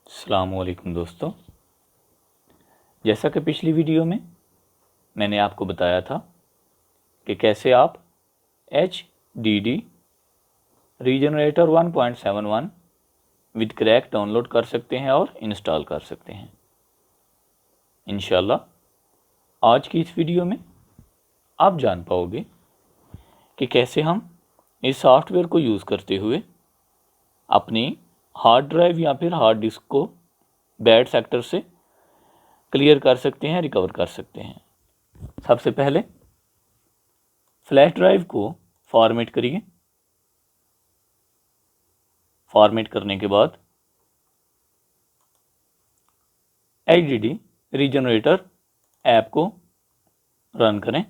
अस्सलामुअलैकुम दोस्तों, जैसा कि पिछली वीडियो में मैंने आपको बताया था कि कैसे आप HDD regenerator 1.71 with crack download कर सकते हैं और इंस्टॉल कर सकते हैं। इंशाल्लाह आज की इस वीडियो में आप जान पाओगे कि कैसे हम इस सॉफ्टवेयर को यूज़ करते हुए अपनी हार्ड ड्राइव या फिर हार्ड डिस्क को बैड सेक्टर से क्लियर कर सकते हैं, रिकवर कर सकते हैं। सबसे पहले फ्लैश ड्राइव को फॉर्मेट करिए। फॉर्मेट करने के बाद HDD रीजनरेटर ऐप को रन करें।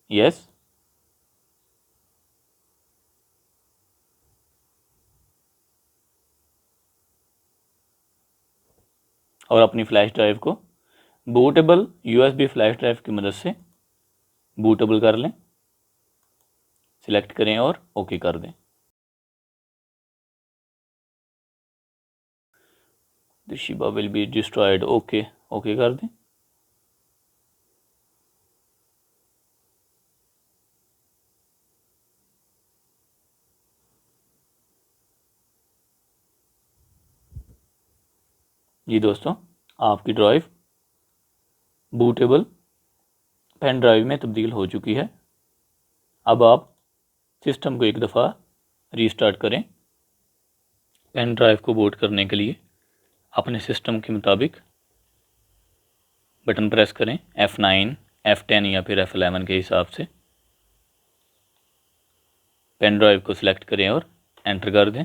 यस, और अपनी फ्लैश ड्राइव को बूटेबल USB फ्लैश ड्राइव की मदद से बूटेबल कर लें। सिलेक्ट करें और ओके कर दें। The Shiba will be destroyed. Okay कर दें। जी दोस्तों, आपकी ड्राइव बूटेबल पेन ड्राइव में तब्दील हो चुकी है। अब आप सिस्टम को एक दफ़ा रीस्टार्ट करें। पेन ड्राइव को बूट करने के लिए अपने सिस्टम के मुताबिक बटन प्रेस करें, F9, F10 या फिर F11 के हिसाब से। पेन ड्राइव को सिलेक्ट करें और एंटर कर दें।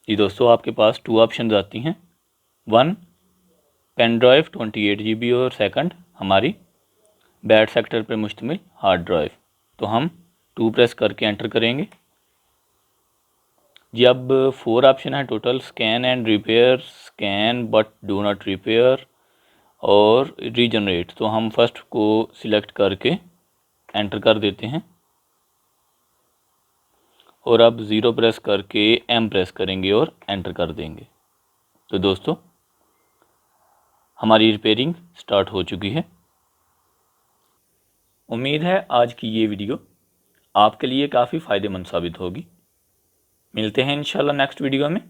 जी दोस्तों, आपके पास 2 ऑप्शन आती हैं। 1 पेन ड्राइव 28 GB और सेकंड हमारी बैड सेक्टर पर मुश्तमिल हार्ड ड्राइव। तो हम 2 प्रेस करके एंटर करेंगे। जी अब 4 ऑप्शन है total. Scan and repair, scan but do not repair और रीजनरेट। तो हम फर्स्ट को सिलेक्ट करके एंटर कर देते हैं और अब 0 प्रेस करके M प्रेस करेंगे और एंटर कर देंगे। तो दोस्तों, हमारी रिपेयरिंग स्टार्ट हो चुकी है। उम्मीद है आज की ये वीडियो आपके लिए काफ़ी फ़ायदेमंद साबित होगी। मिलते हैं इंशाल्लाह नेक्स्ट वीडियो में।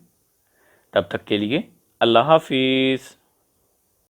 तब तक के लिए अल्लाह हाफिज़।